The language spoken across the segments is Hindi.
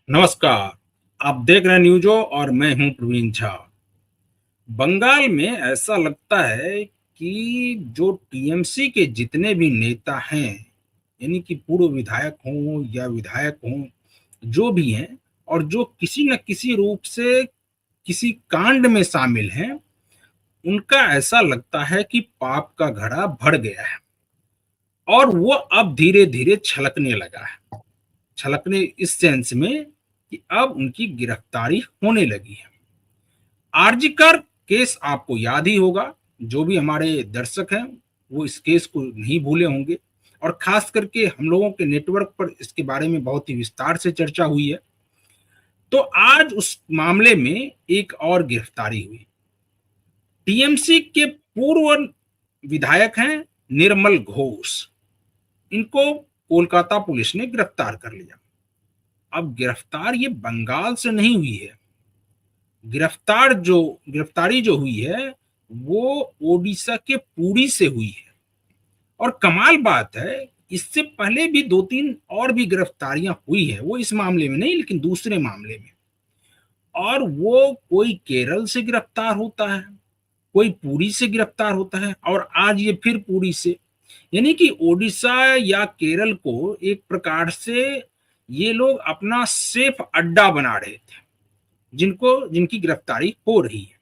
नमस्कार। आप देख रहे हैं न्यूज़ो और मैं हूं प्रवीण झा। बंगाल में ऐसा लगता है कि जो टीएमसी के जितने भी नेता हैं, यानी कि पूर्व विधायक हों या विधायक हों, जो भी हैं और जो किसी न किसी रूप से किसी कांड में शामिल हैं, उनका ऐसा लगता है कि पाप का घड़ा भर गया है और वो अब धीरे-धीरे छलकने लगा है। छलकने इस सेंस में कि अब उनकी गिरफ्तारी होने लगी है। आरजीकर केस आपको याद ही होगा। जो भी हमारे दर्शक हैं वो इस केस को नहीं भूले होंगे और खास करके हम लोगों के नेटवर्क पर इसके बारे में बहुत ही विस्तार से चर्चा हुई है। तो आज उस मामले में एक और गिरफ्तारी हुई। टीएमसी के पूर्व विधायक हैं निर्मल घोष। इनको कोलकाता पुलिस ने गिरफ्तार कर लिया। अब गिरफ्तार ये बंगाल से नहीं हुई है। गिरफ्तारी जो हुई है वो ओडिशा के पुरी से हुई है। और कमाल बात है, इससे पहले भी दो तीन और भी गिरफ्तारियां हुई है, वो इस मामले में नहीं लेकिन दूसरे मामले में। और वो कोई केरल से गिरफ्तार होता है, कोई पुरी से गिरफ्तार होता है और आज ये फिर पुरी से। यानी कि ओडिशा या केरल को एक प्रकार से ये लोग अपना सेफ अड्डा बना रहे थे, जिनकी गिरफ्तारी हो रही है।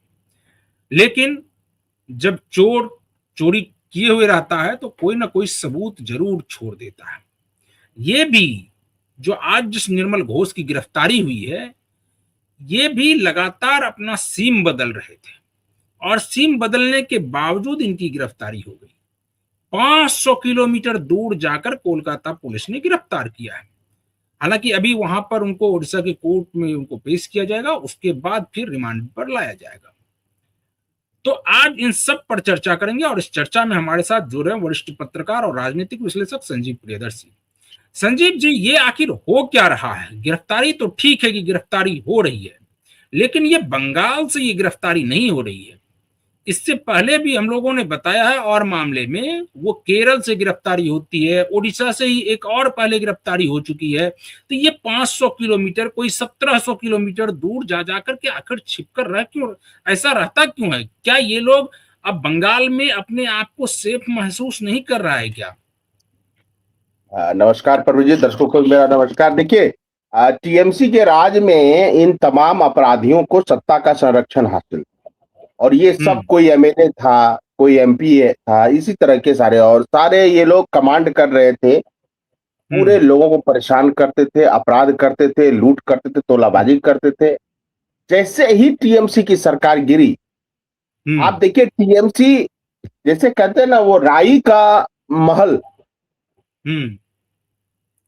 लेकिन जब चोर चोरी किए हुए रहता है तो कोई ना कोई सबूत जरूर छोड़ देता है। ये भी जो आज जिस निर्मल घोष की गिरफ्तारी हुई है, ये भी लगातार अपना सीम बदल रहे थे और सीम बदलने के बावजूद इनकी गिरफ्तारी हो गई। 500 किलोमीटर दूर जाकर कोलकाता पुलिस ने गिरफ्तार किया है। हालांकि अभी वहां पर उनको उड़ीसा के कोर्ट में उनको पेश किया जाएगा, उसके बाद फिर रिमांड पर लाया जाएगा। तो आज इन सब पर चर्चा करेंगे और इस चर्चा में हमारे साथ जुड़ रहे हैं वरिष्ठ पत्रकार और राजनीतिक विश्लेषक संजीव प्रियदर्शी। संजीव जी, ये आखिर हो क्या रहा है? गिरफ्तारी तो ठीक है कि गिरफ्तारी हो रही है, लेकिन ये बंगाल से ये गिरफ्तारी नहीं हो रही है। इससे पहले भी हम लोगों ने बताया है और मामले में वो केरल से गिरफ्तारी होती है, ओडिशा से ही एक और पहले गिरफ्तारी हो चुकी है। तो ये 500 किलोमीटर, कोई 1700 किलोमीटर दूर जा जाकर के आखिर छिपकर रह क्यों, ऐसा रहता क्यों है? क्या ये लोग अब बंगाल में अपने आप को सेफ महसूस नहीं कर रहा है क्या? नमस्कार प्रवीण जी, दर्शकों को मेरा नमस्कार। देखिए, टीएमसी के राज में इन तमाम अपराधियों को सत्ता का संरक्षण हासिल और ये सब कोई एमएलए था, कोई एमपी था, इसी तरह के सारे और सारे ये लोग कमांड कर रहे थे। पूरे लोगों को परेशान करते थे, अपराध करते थे, लूट करते थे, तोलाबाजी करते थे। जैसे ही टीएमसी की सरकार गिरी, आप देखिए टीएमसी जैसे कहते हैं ना, वो राई का महल,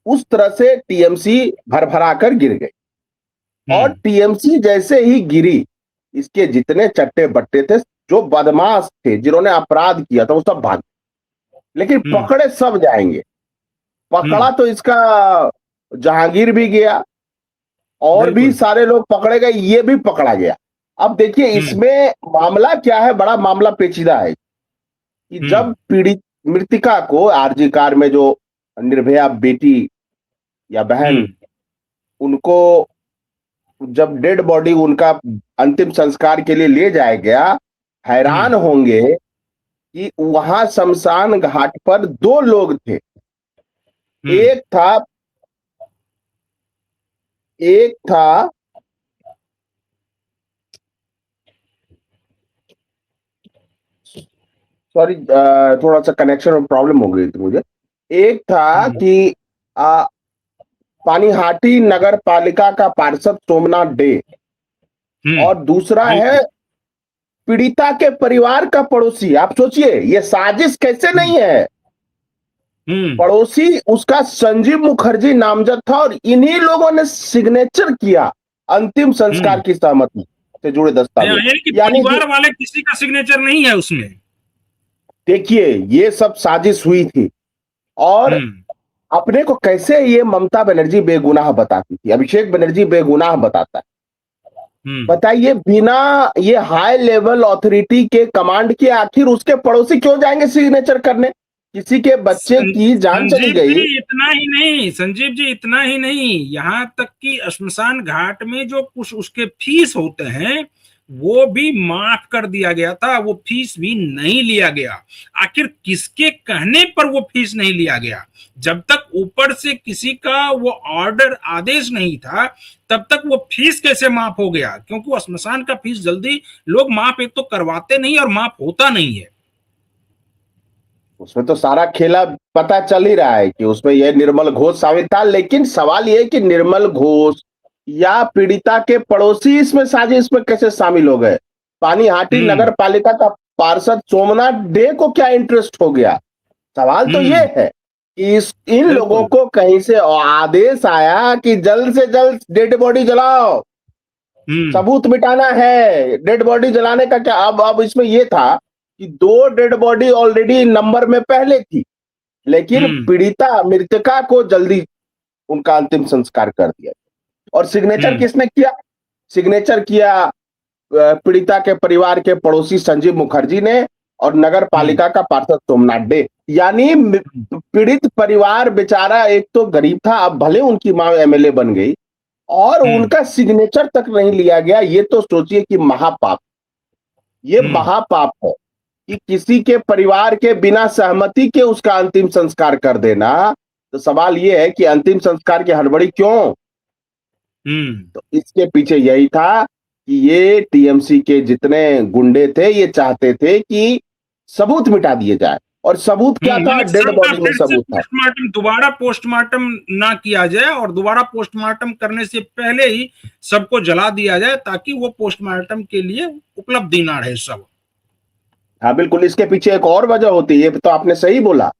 उस तरह से टीएमसी भरभरा कर गिर गई। और टीएमसी जैसे ही गिरी, इसके जितने चट्टे बट्टे थे, जो बदमाश थे, जिन्होंने अपराध किया था, वो सब भाग। लेकिन पकड़े सब जाएंगे। पकड़ा तो इसका जहांगीर भी गया और भी सारे लोग पकड़े गए, ये भी पकड़ा गया। अब देखिए इसमें मामला क्या है, बड़ा मामला पेचीदा है कि जब पीड़ित मृतिका को आरजी कार में जो निर्भया बेटी या बहन, उनको जब डेड बॉडी उनका अंतिम संस्कार के लिए ले जाया गया, हैरान होंगे कि वहां शमशान घाट पर दो लोग थे। एक था सॉरी, थोड़ा सा कनेक्शन में प्रॉब्लम हो गई थी मुझे। एक था कि पानीहाटी नगर पालिका का पार्षद सोमनाथ डे और दूसरा है पीड़िता के परिवार का पड़ोसी। आप सोचिए ये साजिश कैसे नहीं है। पड़ोसी उसका संजीव मुखर्जी नामजद था और इन्हीं लोगों ने सिग्नेचर किया अंतिम संस्कार की सहमति से जुड़े दस्तावेज। यानी परिवार वाले किसी का सिग्नेचर नहीं है उसमें। देखिए ये सब साजिश हुई थी और अपने को कैसे ये ममता बनर्जी बेगुनाह बताती थी, अभिषेक बनर्जी बेगुनाह बताता है। बताइए, बिना ये हाई लेवल अथॉरिटी के कमांड के आखिर उसके पड़ोसी क्यों जाएंगे सिग्नेचर करने किसी के बच्चे की जान चली संजीव गई। जी इतना ही नहीं, संजीव जी इतना ही नहीं, यहाँ तक कि श्मशान घाट में जो कुछ उसके फीस होते हैं वो भी माफ कर दिया गया था, वो फीस भी नहीं लिया गया। आखिर किसके कहने पर वो फीस नहीं लिया गया? जब तक ऊपर से किसी का वो ऑर्डर आदेश नहीं था तब तक वो फीस कैसे माफ हो गया? क्योंकि वो श्मशान का फीस जल्दी लोग माफ एक तो करवाते नहीं और माफ होता नहीं है। उसमें तो सारा खेला पता चल ही रहा है कि उसमें यह निर्मल घोष शामिल था, लेकिन सवाल यह है कि निर्मल घोष या पीड़िता के पड़ोसी इसमें साजिश में कैसे शामिल हो गए? पानीहाटी नगर पालिका का पार्षद सोमनाथ डे को क्या इंटरेस्ट हो गया? सवाल तो यह है कि इन लोगों को कहीं से आदेश आया कि जल्द से जल्द डेड बॉडी जलाओ, सबूत मिटाना है। डेड बॉडी जलाने का क्या, अब इसमें यह था कि 2 डेड बॉडी ऑलरेडी नंबर में पहले थी, लेकिन पीड़िता मृतका को जल्दी उनका अंतिम संस्कार कर दिया। और सिग्नेचर किसने किया? सिग्नेचर किया पीड़िता के परिवार के पड़ोसी संजीव मुखर्जी ने और नगर पालिका का पार्षद सोमनाथ डे। यानी पीड़ित परिवार बेचारा एक तो गरीब था, अब भले उनकी मां एमएलए बन गई और उनका सिग्नेचर तक नहीं लिया गया। ये तो सोचिए कि महापाप, ये महापाप है कि किसी के परिवार के बिना सहमति के उसका अंतिम संस्कार कर देना। तो सवाल ये है कि अंतिम संस्कार की हड़बड़ी क्यों? तो इसके पीछे यही था कि ये टीएमसी के जितने गुंडे थे ये चाहते थे कि सबूत मिटा दिए जाए। और सबूत क्या था? डेड बॉडी में सबूत था। दोबारा पोस्टमार्टम ना किया जाए और दोबारा पोस्टमार्टम करने से पहले ही सबको जला दिया जाए ताकि वो पोस्टमार्टम के लिए उपलब्धि ना रहे सब। हाँ बिल्कुल, इसके पीछे एक और वजह होती है, तो आपने सही बोला।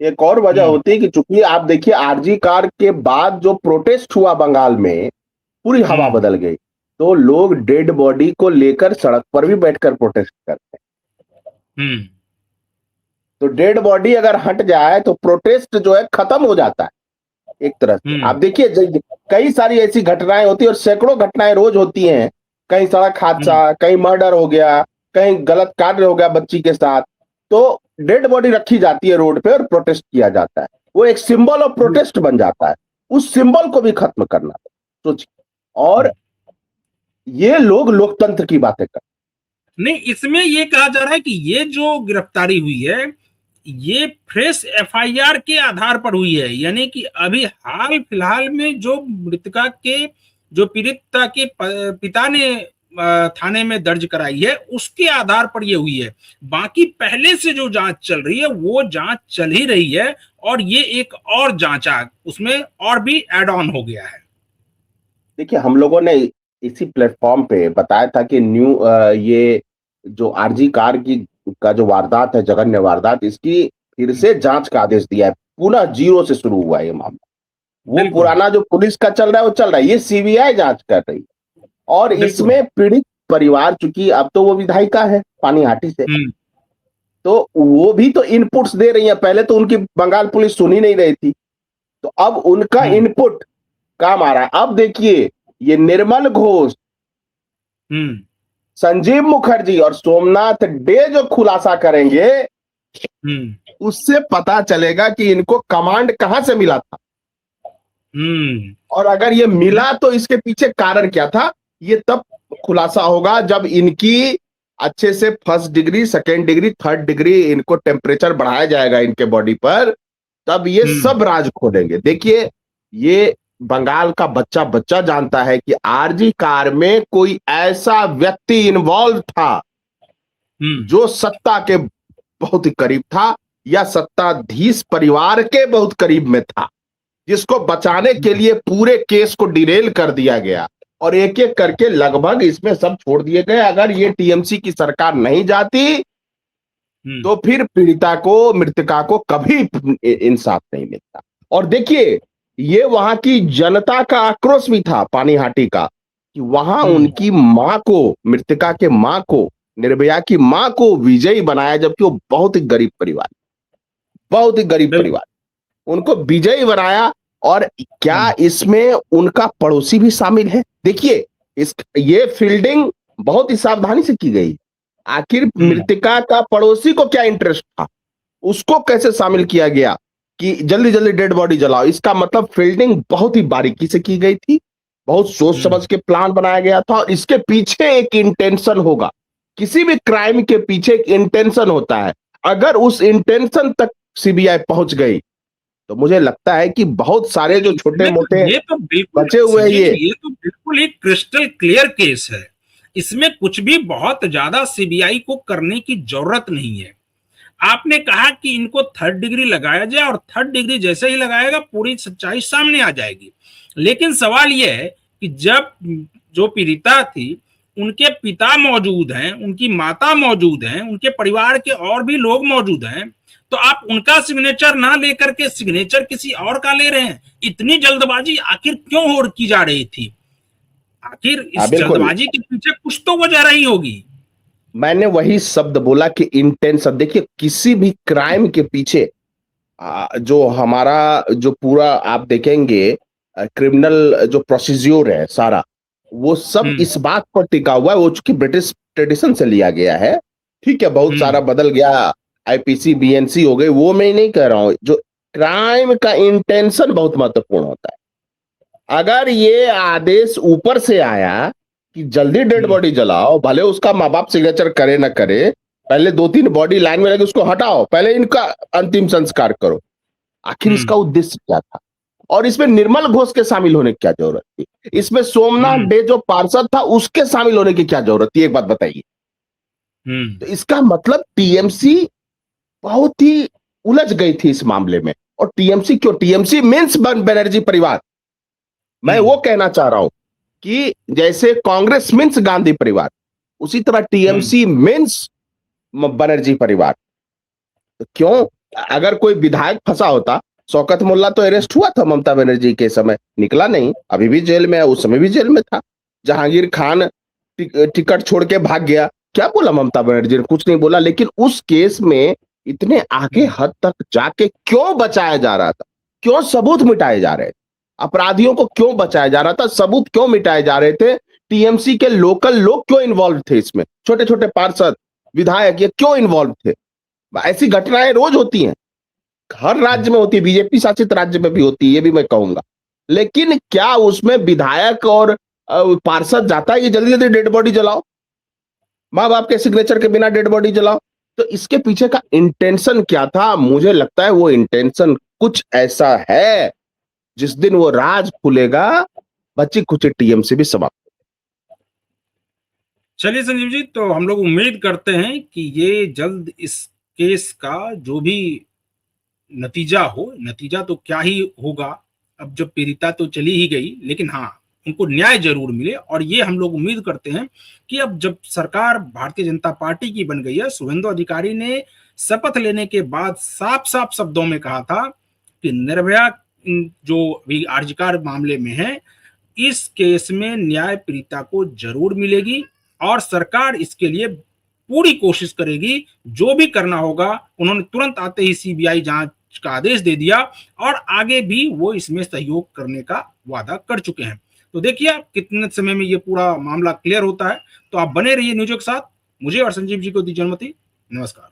एक और वजह होती है कि चूंकि आप देखिए आरजी कार के बाद जो प्रोटेस्ट हुआ बंगाल में, पूरी हवा बदल गई। तो लोग डेड बॉडी को लेकर सड़क पर भी बैठकर प्रोटेस्ट करते हैं। तो डेड बॉडी अगर हट जाए तो प्रोटेस्ट जो है खत्म हो जाता है एक तरह से। आप देखिए कई सारी ऐसी घटनाएं होती है और सैकड़ों घटनाएं रोज होती हैं। कहीं सड़क हादसा, कहीं मर्डर हो गया, कहीं गलत कार्य हो गया बच्ची के साथ, तो डेड बॉडी रखी जाती है रोड पे और प्रोटेस्ट किया जाता है। वो एक सिंबल ऑफ प्रोटेस्ट बन जाता है। उस सिंबल को भी खत्म करना सोचिए। और ये लोग लोकतंत्र की बातें कर नहीं, इसमें ये कहा जा रहा है कि ये जो गिरफ्तारी हुई है ये फ्रेश एफआईआर के आधार पर हुई है, यानी कि अभी हाल फिलहाल में जो मृतका के जो पीड़िता के पिता ने थाने में दर्ज कराई है उसके आधार पर ये हुई है। बाकी पहले से जो जांच चल रही है वो जांच चल ही रही है और ये एक और जांच उसमें और भी एड ऑन हो गया है। देखिए हम लोगों ने इसी प्लेटफॉर्म पे बताया था कि ये जो आरजी कार का जो वारदात है, जघन्य वारदात, इसकी फिर से जांच का आदेश दिया है। पुनः जीरो से शुरू हुआ ये मामला। वो पुराना जो पुलिस का चल रहा है वो चल रहा है, ये सीबीआई जांच कर रही है। और इसमें पीड़ित परिवार, चूंकि अब तो वो विधायिका है पानीहाटी से, तो वो भी तो इनपुट्स दे रही है। पहले तो उनकी बंगाल पुलिस सुन ही नहीं रही थी, तो अब उनका इनपुट काम आ रहा है। अब देखिए ये निर्मल घोष, संजीव मुखर्जी और सोमनाथ डे जो खुलासा करेंगे उससे पता चलेगा कि इनको कमांड कहां से मिला था। और अगर ये मिला तो इसके पीछे कारण क्या था, ये तब खुलासा होगा जब इनकी अच्छे से 1st degree, 2nd degree, 3rd degree इनको टेम्परेचर बढ़ाया जाएगा इनके बॉडी पर, तब ये सब राज खोलेंगे। देखिए ये बंगाल का बच्चा जानता है कि आरजी कार में कोई ऐसा व्यक्ति इन्वॉल्व था जो सत्ता के बहुत ही करीब था या सत्ताधीश परिवार के बहुत करीब में था, जिसको बचाने के लिए पूरे केस को डिरेल कर दिया गया और एक एक करके लगभग इसमें सब छोड़ दिए गए। अगर ये टीएमसी की सरकार नहीं जाती तो फिर पीड़िता को, मृतका को कभी इंसाफ नहीं मिलता। और देखिए ये वहां की जनता का आक्रोश भी था पानीहाटी का कि वहां उनकी मां को, मृतका के मां को, निर्भया की मां को विजयी बनाया, जबकि वो बहुत ही गरीब परिवार, बहुत ही गरीब परिवार, उनको विजयी बनाया। और क्या इसमें उनका पड़ोसी भी शामिल है? देखिए ये फील्डिंग बहुत ही सावधानी से की गई। आखिर मृतका का पड़ोसी को क्या इंटरेस्ट था? उसको कैसे शामिल किया गया कि जल्दी जल्दी डेड बॉडी जलाओ? इसका मतलब फील्डिंग बहुत ही बारीकी से की गई थी, बहुत सोच समझ के प्लान बनाया गया था, और इसके पीछे एक इंटेंशन होगा। किसी भी क्राइम के पीछे एक इंटेंशन होता है। अगर उस इंटेंशन तक सीबीआई पहुंच गई तो मुझे लगता है कि बहुत सारे जो छोटे मोटे ये तो बिल्कुल बचे हुए संजीव ये जी, ये तो बिल्कुल एक क्रिस्टल क्लियर केस है। इसमें कुछ भी बहुत ज्यादा सीबीआई को करने की जरूरत नहीं है। आपने कहा कि इनको थर्ड डिग्री लगाया जाए, और थर्ड डिग्री जैसे ही लगाएगा पूरी सच्चाई सामने आ जाएगी। लेकिन सवाल यह है कि जब जो पीड़िता थी, उनके पिता मौजूद हैं, उनकी माता मौजूद हैं, उनके परिवार के और भी लोग मौजूद हैं, तो आप उनका सिग्नेचर ना लेकर के सिग्नेचर किसी और का ले रहे हैं। इतनी जल्दबाजी आखिर क्यों हो की जा रही थी? आखिर इस बिल्कुल, जल्दबाजी के पीछे कुछ तो वजह रही होगी। मैंने वही शब्द बोला कि इंटेंशन। देखिए, किसी भी क्राइम के पीछे जो हमारा जो पूरा आप देखेंगे क्रिमिनल जो प्रोसीज्योर है सारा, वो सब हम्म इस बात पर टिका हुआ है। वो चूंकि ब्रिटिश ट्रेडिशन से लिया गया है, ठीक है, बहुत हम्म सारा बदल गया, आईपीसी बीएनसी हो गई, वो मैं नहीं कह रहा हूं। जो क्राइम का इंटेंशन बहुत महत्वपूर्ण होता है। अगर ये आदेश ऊपर से आया कि जल्दी डेड हम्म बॉडी जलाओ, भले उसका माँ बाप सिग्नेचर करे ना करे, पहले 2-3 बॉडी लाइन में लगे, उसको हटाओ, पहले इनका अंतिम संस्कार करो। आखिर इसका हम्म उद्देश्य क्या था? और इसमें निर्मल घोष के शामिल होने की क्या जरूरत थी? इसमें सोमनाथ हम्म डे जो पार्षद था उसके शामिल होने की क्या जरूरत थी? एक बात बताइए। तो हम्म इसका मतलब टीएमसी बहुत ही उलझ गई थी इस मामले में। और टीएमसी क्यों? टीएमसी मीन्स बनर्जी परिवार। मैं हम्म वो कहना चाह रहा हूं कि जैसे कांग्रेस मीन्स गांधी परिवार, उसी तरह हम्म टीएमसी मीन्स बनर्जी परिवार। तो क्यों? अगर कोई विधायक फंसा होता, शौकत मुल्ला तो अरेस्ट हुआ था ममता बनर्जी के समय, निकला नहीं, अभी भी जेल में है, उस समय भी जेल में था। जहांगीर खान टिकट छोड़ के भाग गया, क्या बोला ममता बनर्जी ने? कुछ नहीं बोला। लेकिन उस केस में इतने आगे हम्म हद तक जाके क्यों बचाया जा रहा था? क्यों सबूत मिटाए जा रहे थे? अपराधियों को क्यों बचाया जा रहा था? सबूत क्यों मिटाए जा रहे थे? टीएमसी के लोकल लोग क्यों इन्वॉल्व थे इसमें? छोटे छोटे पार्षद, विधायक, ये क्यों इन्वॉल्व थे? ऐसी घटनाएं रोज होती हैं, हर राज्य में होती है, बीजेपी शासित राज्य में भी होती है, ये भी मैं कहूंगा। लेकिन क्या उसमें विधायक और पार्षद जाता है कि जल्दी जल्दी डेड बॉडी जलाओ, माँ बाप के सिग्नेचर के बिना डेड बॉडी जलाओ? तो इसके पीछे का इंटेंशन क्या था? मुझे लगता है वो इंटेंशन कुछ ऐसा है, जिस दिन वो राज खुलेगा, बच्ची कुची टीएमसी भी समाप्त। चलिए संजीव जी, तो हम लोग उम्मीद करते हैं कि ये जल्द इस केस का जो भी नतीजा हो, नतीजा तो क्या ही होगा, अब जब पीड़िता तो चली ही गई, लेकिन हाँ, उनको न्याय जरूर मिले। और ये हम लोग उम्मीद करते हैं कि अब जब सरकार भारतीय जनता पार्टी की बन गई है, शुभेंदु अधिकारी ने शपथ लेने के बाद साफ साफ शब्दों में कहा था कि निर्भया जो भी आर्जिकर मामले में है, इस केस में न्याय पीड़िता को जरूर मिलेगी, और सरकार इसके लिए पूरी कोशिश करेगी। जो भी करना होगा, उन्होंने तुरंत आते ही सीबीआई जांच का आदेश दे दिया, और आगे भी वो इसमें सहयोग करने का वादा कर चुके हैं। तो देखिए आप कितने समय में ये पूरा मामला क्लियर होता है। तो आप बने रहिए न्यूज़ के साथ। मुझे और संजीव जी को दीजिए अनुमति। नमस्कार।